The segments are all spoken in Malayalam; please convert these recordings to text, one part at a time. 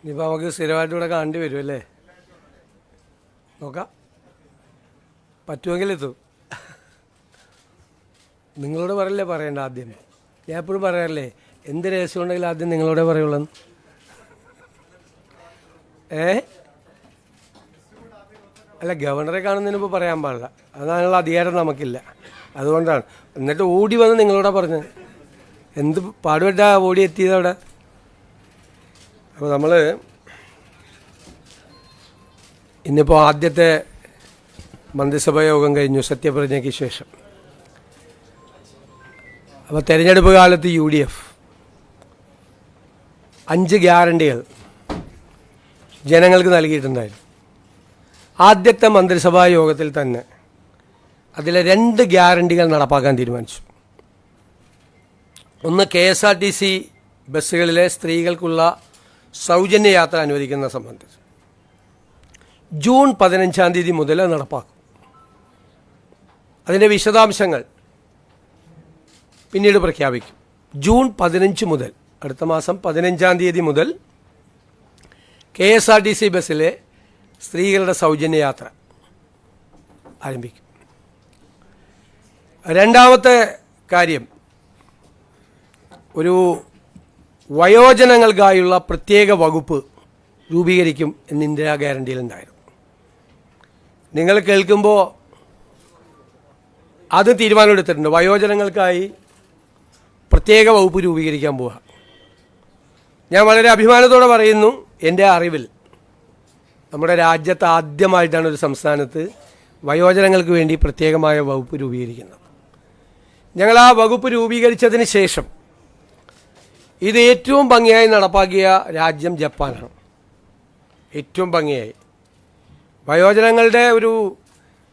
ഇനിയിപ്പോൾ നമുക്ക് സ്ഥിരമായിട്ട് ഇവിടെ കാണേണ്ടി വരും അല്ലേ? നോക്കാം, പറ്റുമെങ്കിൽ എത്തും. നിങ്ങളോട് പറയല്ലേ പറയണ്ട ആദ്യം. ഞാൻ എപ്പോഴും പറയാറില്ലേ, എന്ത് രഹസ്യം ഉണ്ടെങ്കിലും ആദ്യം നിങ്ങളോടെ പറയുള്ളൂ. അല്ല, ഗവർണറെ കാണുന്നതിന് ഇപ്പോൾ പറയാൻ പാടില്ല, അതിനുള്ള അധികാരം നമുക്കില്ല. അതുകൊണ്ടാണ്. എന്നിട്ട് ഓടി വന്ന് നിങ്ങളോടാ പറഞ്ഞത്. എന്ത് പാടുപെട്ടാ ഓടി എത്തിയത് അവിടെ. അപ്പോൾ നമ്മൾ ഇന്നിപ്പോൾ ആദ്യത്തെ മന്ത്രിസഭാ യോഗം കഴിഞ്ഞു സത്യപ്രതിജ്ഞയ്ക്ക് ശേഷം. അപ്പോൾ തെരഞ്ഞെടുപ്പ് കാലത്ത് UDF 5 ഗ്യാരണ്ടികൾ ജനങ്ങൾക്ക് നൽകിയിട്ടുണ്ടായിരുന്നു. ആദ്യത്തെ മന്ത്രിസഭാ യോഗത്തിൽ തന്നെ അതിലെ 2 ഗ്യാരണ്ടികൾ നടപ്പാക്കാൻ തീരുമാനിച്ചു. ഒന്ന്, KSRTC ബസ്സുകളിലെ സ്ത്രീകൾക്കുള്ള സൗജന്യ യാത്ര അനുവദിക്കുന്ന സംബന്ധിച്ച് ജൂൺ 15-ാം തീയതി മുതൽ നടപ്പാക്കും. അതിൻ്റെ വിശദാംശങ്ങൾ പിന്നീട് പ്രഖ്യാപിക്കും. ജൂൺ 15 മുതൽ, അടുത്ത മാസം 15-ാം തീയതി മുതൽ KSRTC ബസ്സിലെ സ്ത്രീകളുടെ സൗജന്യ യാത്ര ആരംഭിക്കും. രണ്ടാമത്തെ കാര്യം, ഒരു വയോജനങ്ങൾക്കായുള്ള പ്രത്യേക വകുപ്പ് രൂപീകരിക്കും എന്ന് ഇന്ദിരാ ഗ്യാരണ്ടിയിലുണ്ടായിരുന്നു. നിങ്ങൾ കേൾക്കുമ്പോൾ അത് തീരുമാനമെടുത്തിട്ടുണ്ട്. വയോജനങ്ങൾക്കായി പ്രത്യേക വകുപ്പ് രൂപീകരിക്കാൻ പോവുക. ഞാൻ വളരെ അഭിമാനത്തോടെ പറയുന്നു, എൻ്റെ അറിവിൽ നമ്മുടെ രാജ്യത്ത് ആദ്യമായിട്ടാണ് ഒരു സംസ്ഥാനത്ത് വയോജനങ്ങൾക്ക് വേണ്ടി പ്രത്യേകമായ വകുപ്പ് രൂപീകരിക്കുന്നത്. ഞങ്ങൾ ആ വകുപ്പ് രൂപീകരിച്ചതിന് ശേഷം ഇത് ഏറ്റവും ഭംഗിയായി നടപ്പാക്കിയ രാജ്യം ജപ്പാനാണ്. ഏറ്റവും ഭംഗിയായി വയോജനങ്ങളുടെ ഒരു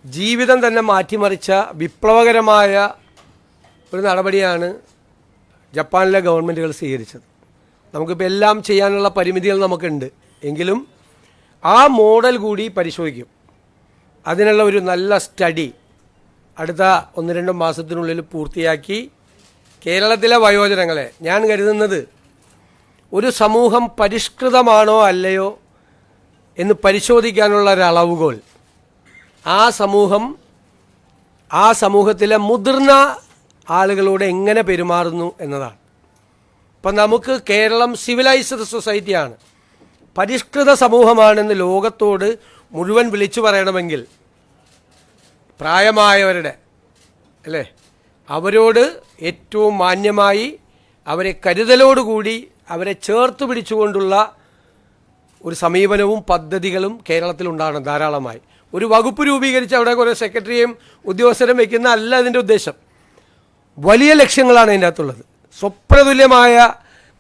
ജീവിതം തന്നെ മാറ്റിമറിച്ച വിപ്ലവകരമായ ഒരു നടപടിയാണ് ജപ്പാനിലെ ഗവൺമെൻറ്റുകൾ സ്വീകരിച്ചത്. നമുക്കിപ്പോൾ എല്ലാം ചെയ്യാനുള്ള പരിമിതികൾ നമുക്കുണ്ട്, എങ്കിലും ആ മോഡൽ കൂടി പരിശോധിക്കും. അതിനുള്ള ഒരു നല്ല സ്റ്റഡി അടുത്ത 1-2 മാസത്തിനുള്ളിൽ പൂർത്തിയാക്കി കേരളത്തിലെ വയോജനങ്ങളെ, ഞാൻ കരുതുന്നത് ഒരു സമൂഹം പരിഷ്കൃതമാണോ അല്ലയോ എന്ന് പരിശോധിക്കാനുള്ള ഒരളവുകോൽ ആ സമൂഹത്തിലെ മുതിർന്ന ആളുകളോട് എങ്ങനെ പെരുമാറുന്നു എന്നതാണ്. ഇപ്പം നമുക്ക് കേരളം സിവിലൈസ്ഡ് സൊസൈറ്റിയാണ്, പരിഷ്കൃത സമൂഹമാണെന്ന് ലോകത്തോട് മുഴുവൻ വിളിച്ചു പറയണമെങ്കിൽ പ്രായമായവരുടെ അല്ലേ, അവരോട് ഏറ്റവും മാന്യമായി, അവരെ കരുതലോടുകൂടി, അവരെ ചേർത്ത് പിടിച്ചുകൊണ്ടുള്ള ഒരു സമീപനവും പദ്ധതികളും കേരളത്തിലുണ്ടാകണം ധാരാളമായി. ഒരു വകുപ്പ് രൂപീകരിച്ച് അവിടെ കുറേ സെക്രട്ടറിയും ഉദ്യോഗസ്ഥരും വയ്ക്കുന്ന അല്ല അതിൻ്റെ ഉദ്ദേശം. വലിയ ലക്ഷ്യങ്ങളാണ് അതിൻ്റെ അകത്തുള്ളത്. സ്വപ്നതുല്യമായ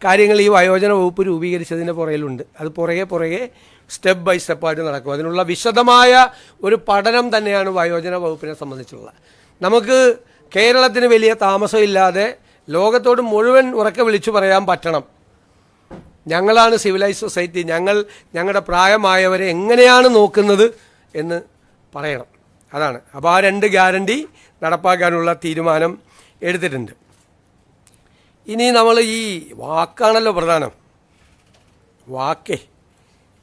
കാര്യങ്ങൾ ഈ വയോജന വകുപ്പ് രൂപീകരിച്ചതിൻ്റെ പുറകിലുണ്ട്. അത് പുറകെ സ്റ്റെപ്പ് ബൈ സ്റ്റെപ്പായിട്ട് നടക്കും. അതിനുള്ള വിശദമായ ഒരു പഠനം തന്നെയാണ് വയോജന വകുപ്പിനെ സംബന്ധിച്ചുള്ളത്. നമുക്ക് കേരളത്തിന് വലിയ താമസമില്ലാതെ ലോകത്തോട് മുഴുവൻ ഉറക്കെ വിളിച്ചു പറയാൻ പറ്റണം, ഞങ്ങളാണ് സിവിലൈസ് സൊസൈറ്റി, ഞങ്ങളുടെ പ്രായമായവരെ എങ്ങനെയാണ് നോക്കുന്നത് എന്ന് പറയണം. അതാണ്. അപ്പോൾ ആ 2 ഗ്യാരണ്ടി നടപ്പാക്കാനുള്ള തീരുമാനം എടുത്തിട്ടുണ്ട്. ഇനി നമ്മൾ ഈ വാക്കാണല്ലോ പ്രധാനം.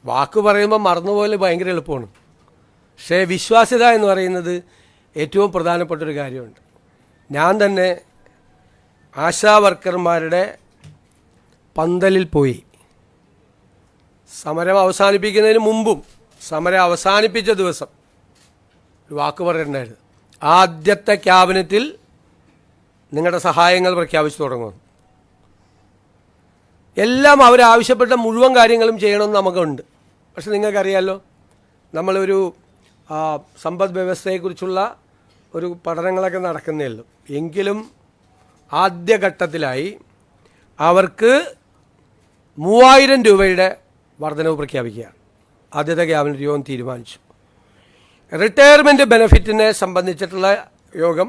വാക്ക് പറയുമ്പോൾ മറന്നുപോലെ ഭയങ്കര എളുപ്പമാണ്. പക്ഷേ വിശ്വാസ്യത എന്ന് പറയുന്നത് ഏറ്റവും പ്രധാനപ്പെട്ടൊരു കാര്യമുണ്ട്. ഞാൻ തന്നെ ആശാ വർക്കർമാരുടെ പന്തലിൽ പോയി സമരം അവസാനിപ്പിക്കുന്നതിന് മുമ്പും സമരം അവസാനിപ്പിച്ച ദിവസം ഒരു വാക്ക് പറഞ്ഞിട്ടുണ്ടായിരുന്നു, ആദ്യത്തെ ക്യാബിനറ്റിൽ നിങ്ങളുടെ സഹായങ്ങൾ പ്രഖ്യാപിച്ചു തുടങ്ങും. എല്ലാം അവരാവശ്യപ്പെട്ട മുഴുവൻ കാര്യങ്ങളും ചെയ്യണമെന്ന് നമുക്കുണ്ട്. പക്ഷെ നിങ്ങൾക്കറിയാമല്ലോ, നമ്മളൊരു സമ്പദ് വ്യവസ്ഥയെക്കുറിച്ചുള്ള ഒരു പഠനങ്ങളൊക്കെ നടക്കുന്നേ ഉള്ളൂ. എങ്കിലും ആദ്യഘട്ടത്തിലായി അവർക്ക് 3000 രൂപയുടെ വർധനവ് പ്രഖ്യാപിക്കുകയാണ് ആദ്യത്തെ ക്യാബിനറ്റ് യോഗം തീരുമാനിച്ചു. റിട്ടയർമെൻറ്റ് ബെനിഫിറ്റിനെ സംബന്ധിച്ചിട്ടുള്ള യോഗം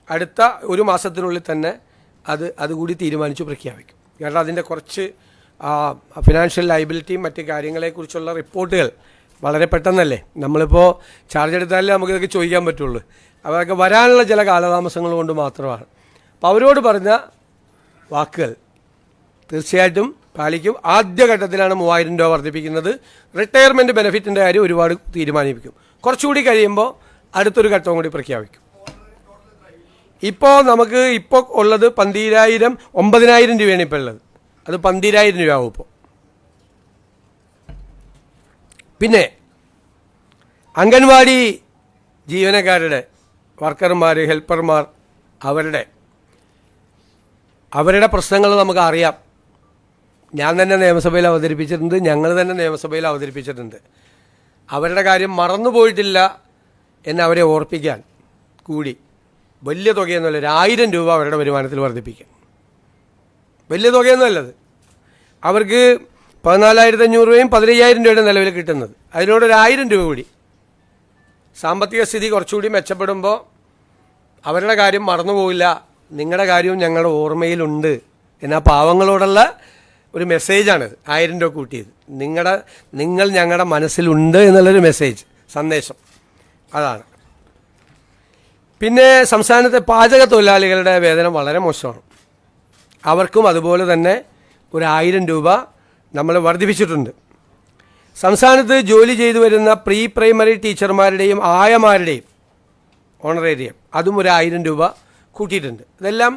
അടുത്ത 1 മാസത്തിനുള്ളിൽ തന്നെ അതുകൂടി തീരുമാനിച്ചു പ്രഖ്യാപിക്കും. കാരണം അതിൻ്റെ കുറച്ച് ഫിനാൻഷ്യൽ ലയബിലിറ്റിയും മറ്റ് കാര്യങ്ങളെക്കുറിച്ചുള്ള റിപ്പോർട്ടുകൾ വളരെ പെട്ടെന്നല്ലേ, നമ്മളിപ്പോൾ ചാർജ് എടുത്താലേ നമുക്കിതൊക്കെ ചോദിക്കാൻ പറ്റുള്ളൂ. അതൊക്കെ വരാനുള്ള ചില കാലതാമസങ്ങൾ കൊണ്ട് മാത്രമാണ്. അപ്പോൾ അവരോട് പറഞ്ഞ വാക്കുകൾ തീർച്ചയായിട്ടും പാലിക്കും. ആദ്യഘട്ടത്തിലാണ് 3000 രൂപ വർദ്ധിപ്പിക്കുന്നത്. റിട്ടയർമെൻറ്റ് ബെനിഫിറ്റിൻ്റെ കാര്യം ഒരുപാട് തീരുമാനിപ്പിക്കും. കുറച്ചുകൂടി കഴിയുമ്പോൾ അടുത്തൊരു ഘട്ടവും കൂടി പ്രഖ്യാപിക്കും. ഇപ്പോൾ നമുക്ക് ഇപ്പോൾ ഉള്ളത് 9,000 രൂപയാണ് ഇപ്പോൾ ഉള്ളത്. അത് 12,000 രൂപയാവും ഇപ്പോൾ. പിന്നെ അംഗൻവാടി ജീവനക്കാരുടെ വർക്കർമാർ, ഹെൽപ്പർമാർ, അവരുടെ പ്രശ്നങ്ങൾ നമുക്ക് അറിയാം. ഞാൻ തന്നെ നിയമസഭയിൽ അവതരിപ്പിച്ചിട്ടുണ്ട്, ഞങ്ങൾ തന്നെ നിയമസഭയിൽ അവതരിപ്പിച്ചിട്ടുണ്ട്. അവരുടെ കാര്യം മറന്നുപോയിട്ടില്ല എന്ന് അവരെ ഓർപ്പിക്കാൻ കൂടി വലിയ തുകയൊന്നുമല്ല, 1,000 രൂപ അവരുടെ വരുമാനത്തിൽ വർദ്ധിപ്പിക്കാൻ. വലിയ തുകയൊന്നുമല്ലത്. അവർക്ക് 14,500 രൂപയും 15,000 രൂപയുടെ നിലവിൽ കിട്ടുന്നത്. അതിനോടൊരു 1,000 രൂപ കൂടി. സാമ്പത്തിക സ്ഥിതി കുറച്ചുകൂടി മെച്ചപ്പെടുമ്പോൾ അവരുടെ കാര്യം മറന്നുപോകില്ല, നിങ്ങളുടെ കാര്യവും ഞങ്ങളുടെ ഓർമ്മയിലുണ്ട് എന്നാ പാവങ്ങളോടുള്ള ഒരു മെസ്സേജാണിത്. 1,000 രൂപ കൂട്ടിയത് നിങ്ങൾ ഞങ്ങളുടെ മനസ്സിലുണ്ട് എന്നുള്ളൊരു മെസ്സേജ്, സന്ദേശം അതാണ്. പിന്നെ സംസ്ഥാനത്തെ പാചക തൊഴിലാളികളുടെ വേതനം വളരെ മോശമാണ്. അവർക്കും അതുപോലെ തന്നെ ഒരു 1,000 രൂപ നമ്മൾ വർദ്ധിപ്പിച്ചിട്ടുണ്ട്. സംസ്ഥാനത്ത് ജോലി ചെയ്തു വരുന്ന പ്രീ പ്രൈമറി ടീച്ചർമാരുടെയും ആയമാരുടെയും ഓണറേറിയം അതും ഒരു 1,000 രൂപ കൂട്ടിയിട്ടുണ്ട്. ഇതെല്ലാം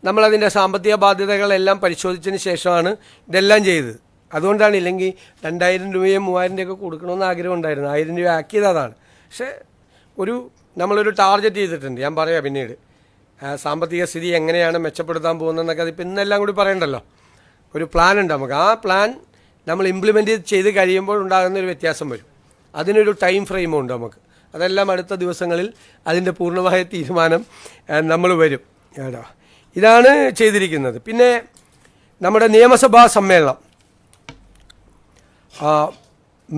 നമ്മളതിൻ്റെ സാമ്പത്തിക ബാധ്യതകളെല്ലാം പരിശോധിച്ചതിന് ശേഷമാണ് ഇതെല്ലാം ചെയ്തത്. അതുകൊണ്ടാണ്, ഇല്ലെങ്കിൽ 2,000 രൂപയും 3,000 രൂപയൊക്കെ കൊടുക്കണമെന്ന് ആഗ്രഹം ഉണ്ടായിരുന്നു. 1,000 രൂപ ആക്കിയത് അതാണ്. പക്ഷേ നമ്മളൊരു ടാർഗറ്റ് ചെയ്തിട്ടുണ്ട്. ഞാൻ പറയാം പിന്നീട് സാമ്പത്തിക സ്ഥിതി എങ്ങനെയാണ് മെച്ചപ്പെടുത്താൻ പോകുന്നതെന്നൊക്കെ. അതിപ്പോൾ ഇന്നെല്ലാം കൂടി പറയണ്ടല്ലോ. ഒരു പ്ലാൻ ഉണ്ട് നമുക്ക്. ആ പ്ലാൻ നമ്മൾ ഇംപ്ലിമെൻറ്റ് ചെയ്ത് കഴിയുമ്പോൾ ഉണ്ടാകുന്നൊരു വ്യത്യാസം വരും. അതിനൊരു ടൈം ഫ്രെയിമും ഉണ്ട് നമുക്ക്. അതെല്ലാം അടുത്ത ദിവസങ്ങളിൽ അതിൻ്റെ പൂർണ്ണമായ തീരുമാനം നമ്മൾ വരും കേട്ടോ. ഇതാണ് ചെയ്തിരിക്കുന്നത്. പിന്നെ നമ്മുടെ നിയമസഭാ സമ്മേളനം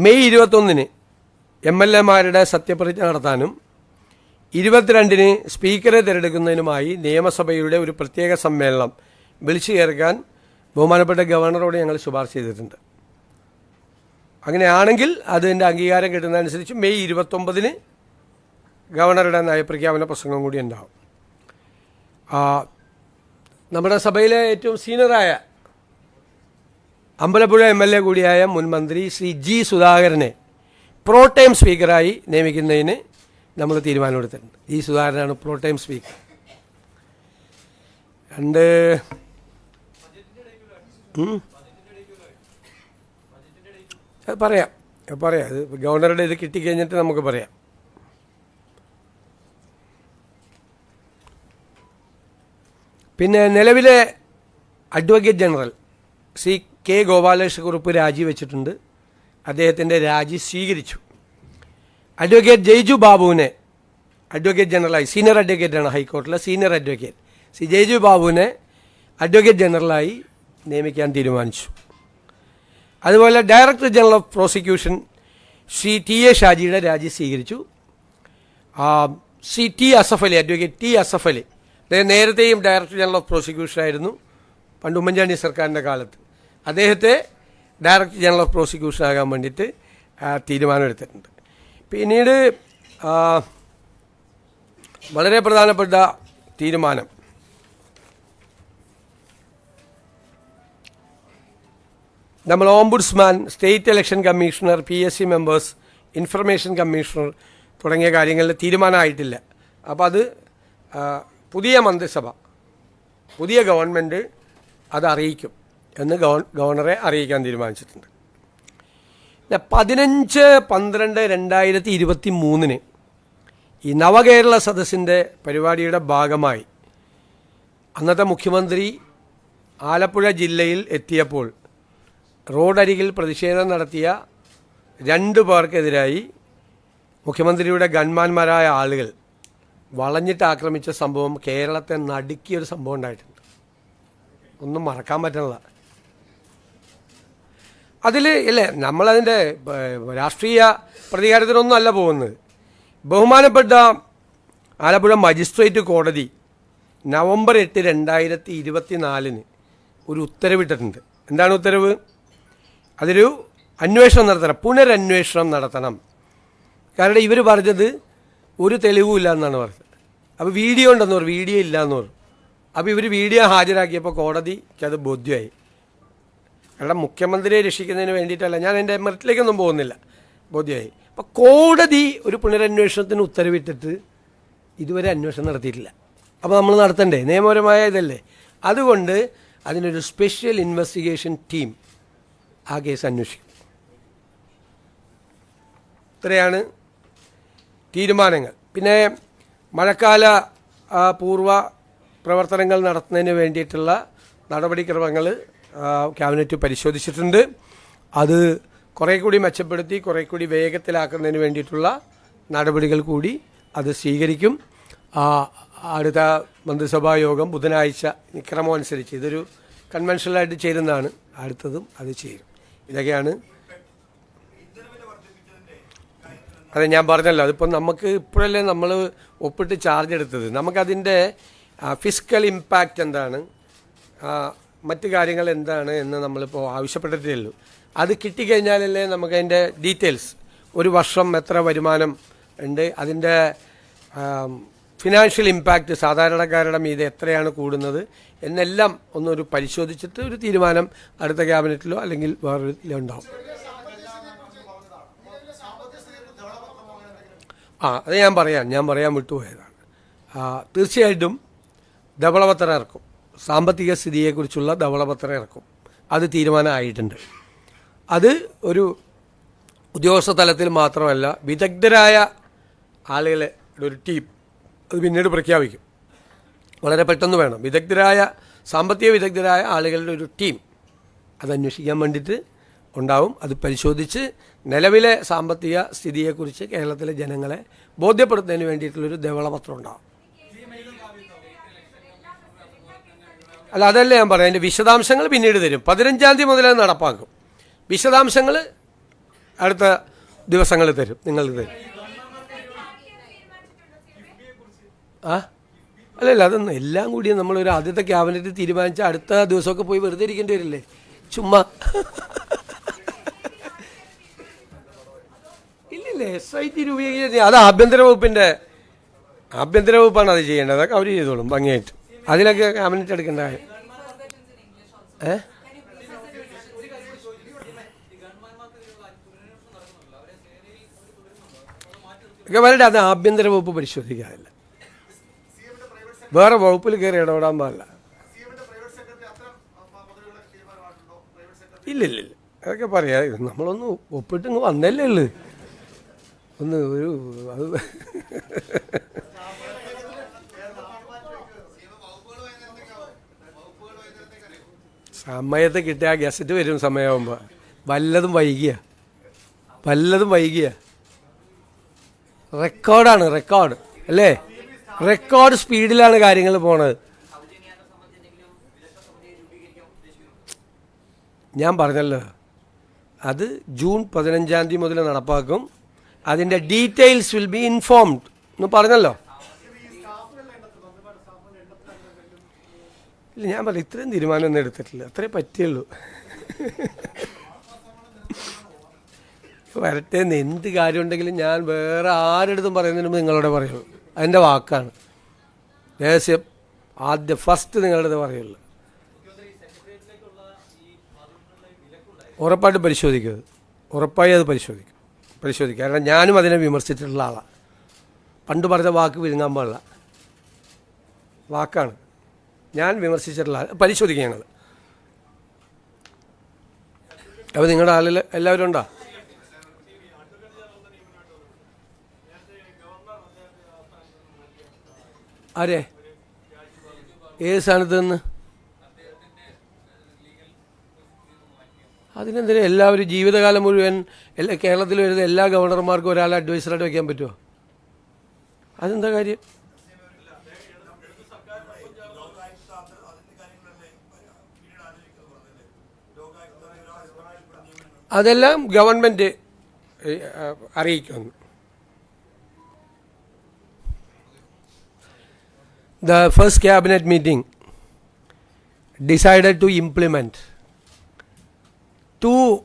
മെയ് 21 MLA-മാരുടെ സത്യപ്രതിജ്ഞ നടത്താനും 22 സ്പീക്കറെ തിരഞ്ഞെടുക്കുന്നതിനുമായി നിയമസഭയുടെ ഒരു പ്രത്യേക സമ്മേളനം വിളിച്ചു ചേർക്കാൻ ബഹുമാനപ്പെട്ട ഗവർണറോട് ഞങ്ങൾ ശുപാർശ ചെയ്തിട്ടുണ്ട്. അങ്ങനെയാണെങ്കിൽ അതിൻ്റെ അംഗീകാരം കിട്ടുന്നതനുസരിച്ച് മെയ് 29 ഗവർണറുടെ നയപ്രഖ്യാപന പ്രസംഗം കൂടി ഉണ്ടാവും. നമ്മുടെ സഭയിലെ ഏറ്റവും സീനിയറായ അമ്പലപ്പുഴ MLA കൂടിയായ മുൻ മന്ത്രി ശ്രീ G. സുധാകരനെ പ്രോടൈം സ്പീക്കറായി നിയമിക്കുന്നതിന് നമ്മൾ തീരുമാനമെടുത്തിട്ടുണ്ട്. G. സുധാകരനാണ് പ്രോടൈം സ്പീക്കർ. പറയാം അത് ഗവർണറുടെ ഇത് കിട്ടിക്കഴിഞ്ഞിട്ട് നമുക്ക് പറയാം. പിന്നെ നിലവിലെ advocate general Shri K. Gopalakrishnakurup രാജിവെച്ചിട്ടുണ്ട്. അദ്ദേഹത്തിൻ്റെ രാജി സ്വീകരിച്ചു. അഡ്വക്കേറ്റ് ജയ്ജു ബാബുവിനെ അഡ്വക്കേറ്റ് ജനറലായി, സീനിയർ അഡ്വക്കേറ്റാണ് ഹൈക്കോടതിയിലെ സീനിയർ അഡ്വക്കേറ്റ് ശ്രീ ജയ്ജു ബാബുവിനെ അഡ്വക്കേറ്റ് ജനറലായി നിയമിക്കാൻ തീരുമാനിച്ചു. അതുപോലെ director general of prosecution Shri T.A. ഷാജിയുടെ രാജി സ്വീകരിച്ചു. Shri T. Asaf Ali, advocate T. Asaf Ali, അദ്ദേഹം നേരത്തെയും ഡയറക്ടർ ജനറൽ ഓഫ് പ്രോസിക്യൂഷൻ ആയിരുന്നു പണ്ട് ഉമ്മൻചാണ്ടി സർക്കാരിൻ്റെ കാലത്ത്. അദ്ദേഹത്തെ ഡയറക്ടർ ജനറൽ ഓഫ് പ്രോസിക്യൂഷൻ ആകാൻ വേണ്ടിയിട്ട് തീരുമാനമെടുത്തിട്ടുണ്ട്. പിന്നീട് വളരെ പ്രധാനപ്പെട്ട തീരുമാനം നമ്മൾ ombudsman, state election commissioner, PSC members, information commissioner തുടങ്ങിയ കാര്യങ്ങളിൽ തീരുമാനമായിട്ടില്ല. അപ്പോൾ അത് പുതിയ മന്ത്രിസഭ, പുതിയ ഗവൺമെൻറ് അത് അറിയിക്കും എന്ന് ഗവർണറെ അറിയിക്കാൻ തീരുമാനിച്ചിട്ടുണ്ട്. 15/12/2023 ഈ നവകേരള സദസ്സിൻ്റെ പരിപാടിയുടെ ഭാഗമായി അന്നത്തെ മുഖ്യമന്ത്രി ആലപ്പുഴ ജില്ലയിൽ എത്തിയപ്പോൾ റോഡരികിൽ പ്രതിഷേധം നടത്തിയ 2 പേർക്കെതിരായി മുഖ്യമന്ത്രിയുടെ ഗൺമാന്മാരായ ആളുകൾ വളഞ്ഞിട്ട് ആക്രമിച്ച സംഭവം കേരളത്തെ നടുക്കിയൊരു സംഭവം ഉണ്ടായിട്ടുണ്ട്. ഒന്നും മറക്കാൻ പറ്റുന്നില്ല. അതിൽ അല്ലേ നമ്മളതിൻ്റെ രാഷ്ട്രീയ പ്രതികാരത്തിനൊന്നും അല്ല പോകുന്നത്. ബഹുമാനപ്പെട്ട ആലപ്പുഴ മജിസ്ട്രേറ്റ് കോടതി നവംബർ 8, 2024 ഒരു ഉത്തരവിട്ടിട്ടുണ്ട്. എന്താണ് ഉത്തരവ്? അതൊരു അന്വേഷണം നടത്തണം, പുനരന്വേഷണം നടത്തണം. കാരണം ഇവർ പറഞ്ഞത് ഒരു തെളിവും ഇല്ല എന്നാണ് പറഞ്ഞത്. അപ്പോൾ വീഡിയോ ഉണ്ടെന്ന് പറഞ്ഞു, വീഡിയോ ഇല്ല എന്ന് പറഞ്ഞു. അപ്പോൾ ഇവർ വീഡിയോ ഹാജരാക്കിയപ്പോൾ കോടതിക്ക് അത് ബോധ്യമായി. കാരണം മുഖ്യമന്ത്രിയെ രക്ഷിക്കുന്നതിന് വേണ്ടിയിട്ടല്ല, ഞാൻ എൻ്റെ മെറിറ്റിലേക്കൊന്നും പോകുന്നില്ല, ബോധ്യമായി. അപ്പോൾ കോടതി ഒരു പുനരന്വേഷണത്തിന് ഉത്തരവിട്ടിട്ട് ഇതുവരെ അന്വേഷണം നടത്തിയിട്ടില്ല. അപ്പോൾ നമ്മൾ നടത്തണ്ടേ? നിയമപരമായ ഇതല്ലേ. അതുകൊണ്ട് അതിനൊരു സ്പെഷ്യൽ ഇൻവെസ്റ്റിഗേഷൻ ടീം ആ കേസ് അന്വേഷിക്കും. ഇത്രയാണ് തീരുമാനങ്ങൾ. പിന്നെ മഴക്കാല പൂർവ്വ പ്രവർത്തനങ്ങൾ നടത്തുന്നതിന് വേണ്ടിയിട്ടുള്ള നടപടിക്രമങ്ങൾ ക്യാബിനറ്റ് പരിശോധിച്ചിട്ടുണ്ട്. അത് കുറേ കൂടി മെച്ചപ്പെടുത്തി കുറേ കൂടി വേഗത്തിലാക്കുന്നതിന് വേണ്ടിയിട്ടുള്ള നടപടികൾ കൂടി അത് സ്വീകരിക്കും. അടുത്ത മന്ത്രിസഭാ യോഗം ബുധനാഴ്ച ക്രമം അനുസരിച്ച്, ഇതൊരു കൺവെൻഷനലായിട്ട് ചേരുന്നതാണ്, അടുത്തതും അത് ചേരും. ഇതൊക്കെയാണ്. അതെ, ഞാൻ പറഞ്ഞല്ലോ, അതിപ്പോൾ നമുക്ക് ഇപ്പോഴല്ലേ നമ്മൾ ഒപ്പിട്ട് ചാർജ് എടുത്തത്. നമുക്കതിൻ്റെ ഫിസ്ക്കൽ ഇമ്പാക്റ്റ് എന്താണ്, മറ്റു കാര്യങ്ങൾ എന്താണ് എന്ന് നമ്മളിപ്പോൾ ആവശ്യപ്പെട്ടിട്ടേ ഉള്ളൂ. അത് കിട്ടിക്കഴിഞ്ഞാലല്ലേ നമുക്കതിൻ്റെ ഡീറ്റെയിൽസ്, ഒരു വർഷം എത്ര വരുമാനം ഉണ്ട്, അതിൻ്റെ ഫിനാൻഷ്യൽ ഇമ്പാക്റ്റ് സാധാരണക്കാരുടെ മീതെ എത്രയാണ് കൂടുന്നത് എന്നെല്ലാം ഒന്നൊരു പരിശോധിച്ചിട്ട് ഒരു തീരുമാനം അടുത്ത ക്യാബിനറ്റിലോ അല്ലെങ്കിൽ വേറൊരു ഉണ്ടാവും. അത് ഞാൻ പറയാൻ വിട്ടുപോയതാണ്. തീർച്ചയായിട്ടും ധവളപത്രം ഇറക്കും, സാമ്പത്തിക സ്ഥിതിയെക്കുറിച്ചുള്ള ധവളപത്രം ഇറക്കും. അത് തീരുമാനമായിട്ടുണ്ട്. അത് ഒരു ഉദ്യോഗസ്ഥ തലത്തിൽ മാത്രമല്ല, വിദഗ്ധരായ ആളുകളെ ഒരു ടീം അത് പിന്നീട് പ്രഖ്യാപിക്കും. വളരെ പെട്ടെന്ന് വേണം. സാമ്പത്തിക വിദഗ്ധരായ ആളുകളുടെ ഒരു ടീം അത് അന്വേഷിക്കാൻ വേണ്ടിയിട്ട് ഉണ്ടാവും. അത് പരിശോധിച്ച് നിലവിലെ സാമ്പത്തിക സ്ഥിതിയെക്കുറിച്ച് കേരളത്തിലെ ജനങ്ങളെ ബോധ്യപ്പെടുത്തുന്നതിന് വേണ്ടിയിട്ടുള്ളൊരു ധവളപത്രം ഉണ്ടാവും. അല്ല, അതല്ലേ ഞാൻ പറയാം. അതിൻ്റെ വിശദാംശങ്ങൾ പിന്നീട് തരും. 15-ാം തീയതി മുതൽ അത് നടപ്പാക്കും. വിശദാംശങ്ങൾ അടുത്ത ദിവസങ്ങളിൽ തരും, നിങ്ങൾക്ക് തരും. അല്ലല്ല, അതൊന്നും എല്ലാം കൂടി നമ്മളൊരു ആദ്യത്തെ ക്യാബിനറ്റ് തീരുമാനിച്ച അടുത്ത ദിവസമൊക്കെ പോയി വെറുതെ ഇരിക്കേണ്ടി വരില്ലേ, ചുമ്മാ. ഇല്ലില്ല, SIT രൂപീകരിക്കുക അത് ആഭ്യന്തര വകുപ്പാണ് അത് ചെയ്യേണ്ടത്. അതൊക്കെ അവർ ചെയ്തോളും ഭംഗിയായിട്ട്. അതിലൊക്കെ ക്യാബിനറ്റ് എടുക്കേണ്ട കാര്യം. ഒക്കെ വരട്ടെ, അത് ആഭ്യന്തര വകുപ്പ് പരിശോധിക്കാറില്ല, വേറെ വകുപ്പിൽ കയറി ഇടപെടാൻ പാടില്ല. ഇല്ലില്ല, അതൊക്കെ പറയാം. നമ്മളൊന്ന് ഒപ്പിട്ട് ഇങ്ങ് വന്നല്ലേ ഉള്ളു. ഒന്ന് ഒരു അത് സമയത്ത് കിട്ടിയ ഗസറ്റ് വരും സമയമാകുമ്പോൾ. വല്ലതും വൈകിയ റെക്കോർഡ് അല്ലേ? റെക്കോർഡ് സ്പീഡിലാണ് കാര്യങ്ങൾ പോണത്. ഞാൻ പറഞ്ഞല്ലോ, അത് ജൂൺ 15-ാം തീയതി മുതൽ നടപ്പാക്കും. അതിൻ്റെ ഡീറ്റെയിൽസ് വിൽ ബി ഇൻഫോംഡ് എന്ന് പറഞ്ഞല്ലോ. ഇല്ല, ഞാൻ പറഞ്ഞു ഇത്രയും തീരുമാനമൊന്നും എടുത്തിട്ടില്ല, അത്രേ പറ്റിയുള്ളൂ. വരട്ടെ, എന്ത് കാര്യമുണ്ടെങ്കിലും ഞാൻ വേറെ ആരെടുത്തും പറയുന്നതിന് മുമ്പ് നിങ്ങളോട് പറയുള്ളൂ. അതിൻ്റെ വാക്കാണ്, രഹസ്യം. ഫസ്റ്റ് നിങ്ങളുടെ പറയുള്ളൂ. ഉറപ്പായിട്ടും പരിശോധിക്കുന്നത്, ഉറപ്പായി അത് പരിശോധിക്കും. കാരണം ഞാനും അതിനെ വിമർശിച്ചിട്ടുള്ള ആളാണ്. പണ്ട് പറഞ്ഞ വാക്ക് വിഴുങ്ങാൻ പാടില്ല, വാക്കാണ്. ഞാൻ വിമർശിച്ചിട്ടുള്ള പരിശോധിക്കുക ഞങ്ങൾ. അപ്പോൾ നിങ്ങളുടെ ആളിൽ എല്ലാവരും ഉണ്ടോ? ആരെ? ഏത് സ്ഥാനത്ത് നിന്ന്? അതിനെന്തിനാ എല്ലാവരും ജീവിതകാലം മുഴുവൻ കേരളത്തിൽ വരുന്ന എല്ലാ ഗവർണർമാർക്കും ഒരാളെ അഡ്വൈസറായിട്ട് വയ്ക്കാൻ പറ്റുമോ? അതെന്താ കാര്യം? അതെല്ലാം ഗവൺമെൻറ് അറിയിക്കുന്നു. the first cabinet meeting decided to implement two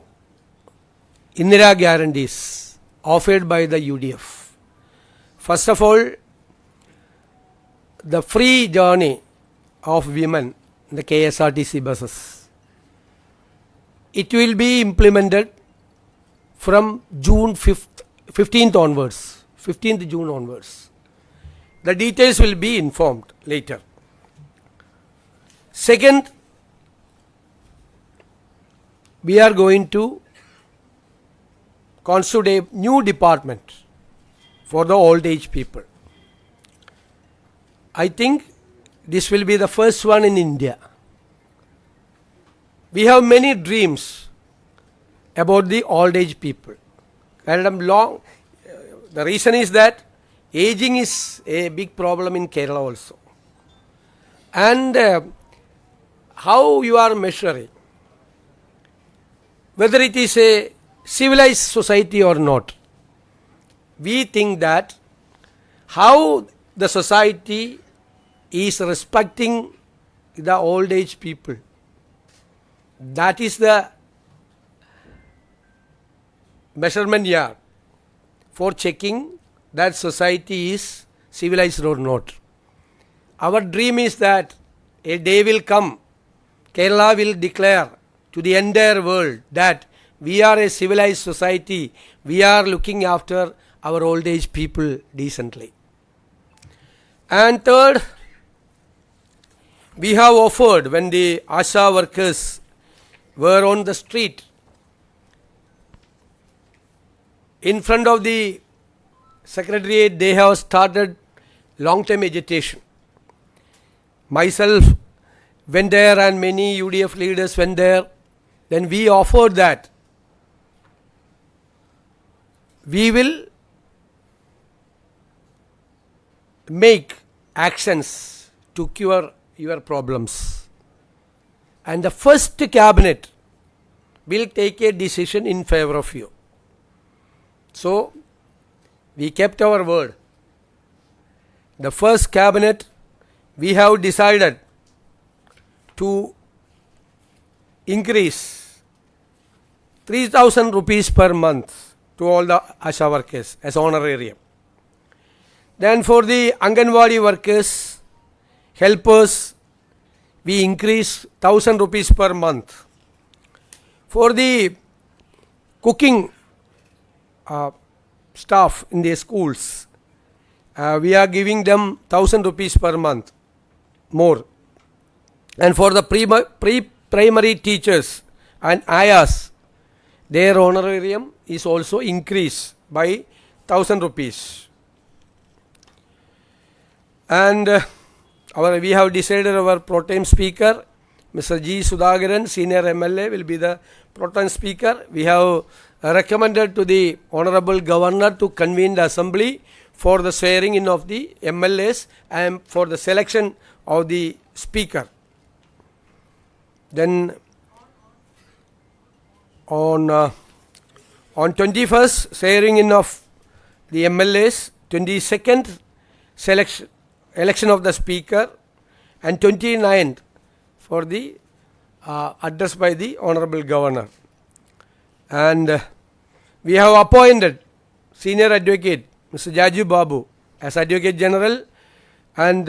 Indira guarantees offered by the UDF. First of all, the free journey of women in the KSRTC buses. It will be implemented from June 15th onwards, 15th June onwards. The details will be informed later. Second, we are going to constitute a new department for the old age people. I think this will be the first one in India. We have many dreams about the old age people. The reason is that aging is a big problem in Kerala also. And how you are measuring whether it is a civilized society or not. We think that how the society is respecting the old age people, that is the measurement yard for checking that society is civilized or not. Our dream is that a day will come, Kerala will declare to the entire world that we are a civilized society, we are looking after our old age people decently. And third, we have offered, when the ASHA workers were on the street, in front of the secretariat, they have started long-term agitation. Myself went there and many UDF leaders went there. Then we offered that we will make actions to cure your problems. And the first cabinet will take a decision in favor of you. So, we kept our word. The first cabinet, we have decided to increase 3,000 rupees per month to all the ASHA workers as honorarium. Then for the Anganwadi workers, helpers, we increase 1,000 rupees per month. For the cooking staff in the schools, we are giving them 1,000 rupees per month more. And for the pre-primary teachers and ayahs, their honorarium is also increased by 1,000 rupees. And we have decided our pro tem speaker, Mr. G. Sudhakaran, senior MLA, will be the pro tem speaker. We have recommended to the Honorable Governor to convene the assembly for the swearing in of the MLAs and for the selection of the speaker. Then on 21st, swearing in of the MLAs, 22nd, election of the speaker, and 29th for the address by the Honorable Governor. And we have appointed Senior Advocate Mr. Jaju Babu as Advocate General, and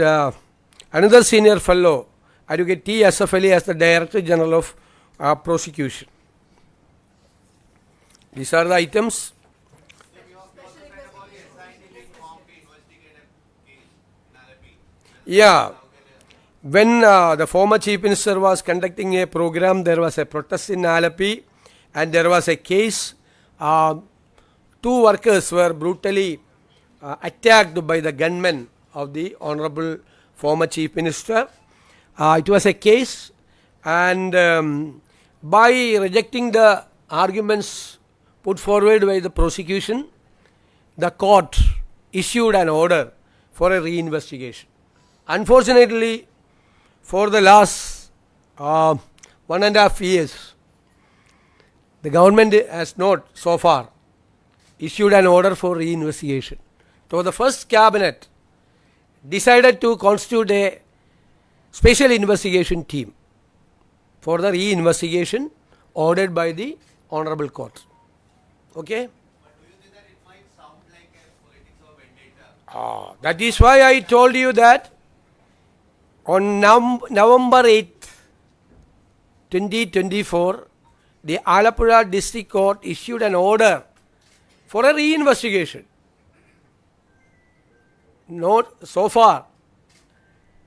another Senior Fellow, Advocate T. Asaf Ali, as the Director General of Prosecution. These are the items. Yeah. When the former Chief Minister was conducting a program, there was a protest in Alleppey and there was a case. Two workers were brutally attacked by the gunmen of the Honorable former Chief Minister. It was a case, and by rejecting the arguments put forward by the prosecution, the court issued an order for a reinvestigation. Unfortunately, for the last 1.5 years, the government has not so far issued an order for reinvestigation. So the first cabinet decided to constitute a special investigation team for the re-investigation ordered by the Honorable Court. Okay? But do you think that it might sound like a politics of vendetta? That is why I told you that on November 8th, 2024, the Alappuzha District Court issued an order for a re-investigation. Not so far.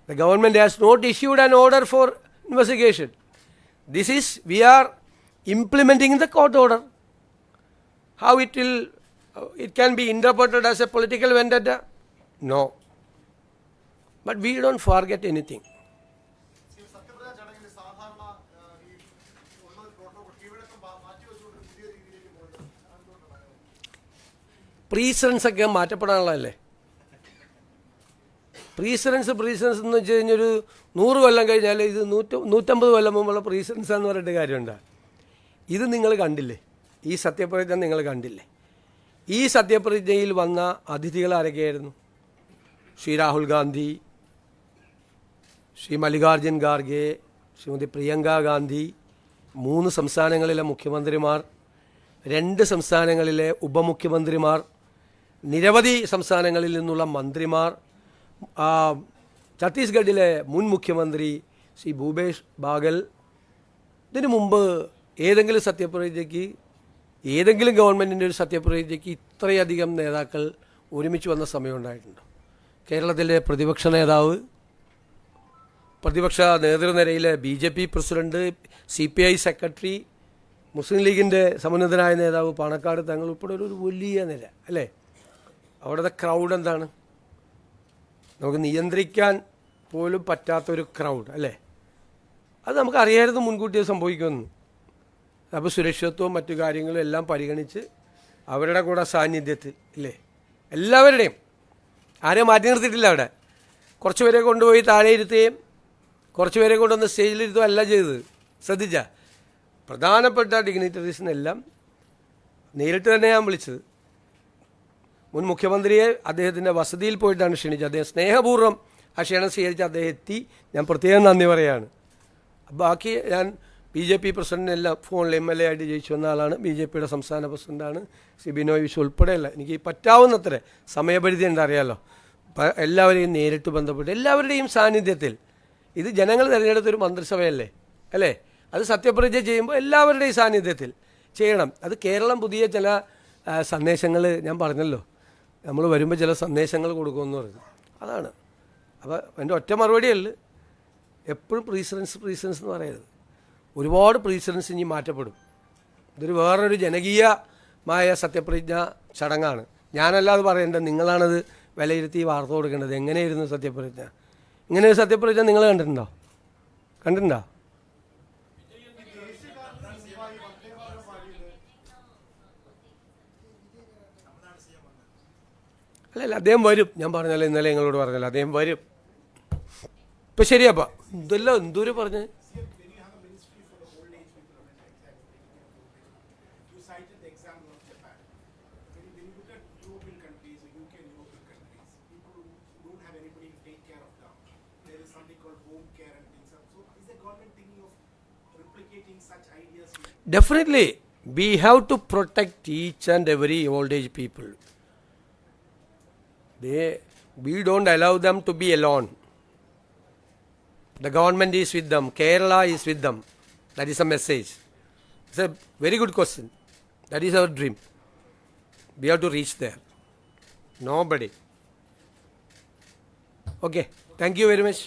The government has not issued an order for investigation. This is, we are implementing the court order. How it will, it can be interpreted as a political vendetta? No. But we don't forget anything. സത്യപ്രതിജ്ഞ ചടങ്ങിൽ സാധാരണ ഈ ഉള്ള ഒരു പ്രോട്ടോകോൾ കീഴ്വഴക്കം മാറ്റി വെച്ചുകൊണ്ട് പുതിയ രീതിയിലേക്ക് പോകുന്നത് എന്തുകൊണ്ടാണ്? പ്രീസിഡൻസ് ഒക്കെ മാറ്റപ്പെടാനുള്ളതല്ലേ. പ്രീസിഡൻസ് എന്ന് വെച്ച് കഴിഞ്ഞാൽ ഒരു 100 കൊല്ലം കഴിഞ്ഞാൽ ഇത് 150 കൊല്ലം മുമ്പുള്ള പ്രീസിഡൻസ് എന്ന് പറഞ്ഞിട്ട് കാര്യമുണ്ട്. ഇത് നിങ്ങൾ കണ്ടില്ലേ, ഈ സത്യപ്രതിജ്ഞ നിങ്ങൾ കണ്ടില്ലേ. ഈ സത്യപ്രതിജ്ഞയിൽ വന്ന അതിഥികൾ ആരൊക്കെയായിരുന്നു? ശ്രീ രാഹുൽ ഗാന്ധി, ശ്രീ മല്ലികാർജുൻ ഖാർഗെ, ശ്രീമതി പ്രിയങ്ക ഗാന്ധി, 3 സംസ്ഥാനങ്ങളിലെ മുഖ്യമന്ത്രിമാർ, 2 സംസ്ഥാനങ്ങളിലെ ഉപമുഖ്യമന്ത്രിമാർ, നിരവധി സംസ്ഥാനങ്ങളിൽ നിന്നുള്ള മന്ത്രിമാർ, ഛത്തീസ്ഗഡിലെ മുൻ മുഖ്യമന്ത്രി ശ്രീ ഭൂപേഷ് ബാഗൽ. ഇതിനു മുമ്പ് ഏതെങ്കിലും സത്യപ്രതിജ്ഞയ്ക്ക്, ഏതെങ്കിലും ഗവൺമെൻറ്റിൻ്റെ ഒരു സത്യപ്രതിജ്ഞയ്ക്ക് ഇത്രയധികം നേതാക്കൾ ഒരുമിച്ച് വന്ന സമയം ഉണ്ടായിട്ടുണ്ടോ? കേരളത്തിലെ പ്രതിപക്ഷ നേതാവ്, പ്രതിപക്ഷ നേതൃനിരയിലെ BJP പ്രസിഡന്റ്, CPI സെക്രട്ടറി, മുസ്ലിം ലീഗിൻ്റെ സമുന്നതനായ നേതാവ് പാണക്കാട് തങ്ങൾ ഉൾപ്പെടെ ഒരു വലിയ നിര അല്ലേ. അവിടുത്തെ ക്രൗഡ് എന്താണ്? നമുക്ക് നിയന്ത്രിക്കാൻ പോലും പറ്റാത്തൊരു ക്രൗഡ് അല്ലേ. അത് നമുക്കറിയായിരുന്നു മുൻകൂട്ടി സംഭവിക്കുമെന്ന്. അപ്പോൾ സുരക്ഷിതത്വവും മറ്റു കാര്യങ്ങളും എല്ലാം പരിഗണിച്ച് അവരുടെ കൂടെ സാന്നിധ്യത്തിൽ ഇല്ലേ, എല്ലാവരുടെയും ആരെയും മാറ്റി നിർത്തിയിട്ടില്ല. അവിടെ കുറച്ച് പേരെ കൊണ്ടുപോയി താഴെ ഇരുത്തുകയും കുറച്ച് പേരെ കൊണ്ടുവന്ന് സ്റ്റേജിലിരുത്തുകയും അല്ല ചെയ്തത്. ശ്രദ്ധിച്ച പ്രധാനപ്പെട്ട ഡിഗ്നിറ്ററീസിനെല്ലാം നേരിട്ട് തന്നെ ഞാൻ വിളിച്ചത്. മുൻ മുഖ്യമന്ത്രിയെ അദ്ദേഹത്തിൻ്റെ വസതിയിൽ പോയിട്ടാണ് ക്ഷണിച്ചത്. അദ്ദേഹം സ്നേഹപൂർവ്വം ആ ക്ഷണം സ്വീകരിച്ച് അദ്ദേഹം എത്തി. ഞാൻ പ്രത്യേകം നന്ദി പറയുകയാണ്. ബാക്കി ഞാൻ BJP പ്രസിഡന്റിനെല്ലാം ഫോണിൽ MLA ആയിട്ട് ജയിച്ചു വന്ന ആളാണ്. BJPയുടെ സംസ്ഥാന പ്രസിഡന്റാണ് ശ്രീ ബിനോയ് വിശ്വ ഉൾപ്പെടെയല്ല. എനിക്ക് പറ്റാവുന്നത്ര സമയപരിധി ഉണ്ടറിയാമല്ലോ. എല്ലാവരെയും നേരിട്ട് ബന്ധപ്പെട്ട് എല്ലാവരുടെയും സാന്നിധ്യത്തിൽ, ഇത് ജനങ്ങൾ തിരഞ്ഞെടുത്തൊരു മന്ത്രിസഭയല്ലേ അല്ലേ, അത് സത്യപ്രതിജ്ഞ ചെയ്യുമ്പോൾ എല്ലാവരുടെയും സാന്നിധ്യത്തിൽ ചെയ്യണം. അത് കേരളം പുതിയ ചില സന്ദേശങ്ങൾ ഞാൻ പറഞ്ഞല്ലോ, നമ്മൾ വരുമ്പോൾ ചില സന്ദേശങ്ങൾ കൊടുക്കുമെന്ന് പറഞ്ഞു. അതാണ്. അപ്പോൾ എൻ്റെ ഒറ്റ മറുപടിയല്ല, എപ്പോഴും പ്രീസിഡൻസ് എന്ന് പറയരുത്. ഒരുപാട് പ്രീസിഡൻസ് ഇനി മാറ്റപ്പെടും. ഇതൊരു വേറൊരു ജനകീയമായ സത്യപ്രതിജ്ഞ ചടങ്ങാണ്. ഞാനല്ലാതെ പറയേണ്ടത്, നിങ്ങളാണത് വിലയിരുത്തി വാർത്ത കൊടുക്കേണ്ടത്. എങ്ങനെയായിരുന്നു സത്യപ്രതിജ്ഞ? ഇങ്ങനെ ഒരു സത്യപ്രതിജ്ഞ നിങ്ങൾ കണ്ടിട്ടുണ്ടോ? അല്ലല്ല, അദ്ദേഹം വരും. ഞാൻ പറഞ്ഞല്ലോ, ഇന്നലെ നിങ്ങളോട് പറഞ്ഞല്ലോ, അദ്ദേഹം വരും. ഇപ്പം ശരിയപ്പാ, ഇതെല്ലാം എന്തോരം പറഞ്ഞ് Definitely, we have to protect each and every old age people. We don't allow them to be alone. The government is with them. Kerala is with them. That is a message. It's a very good question. That is our dream. We have to reach there. Nobody. Okay. Thank you very much.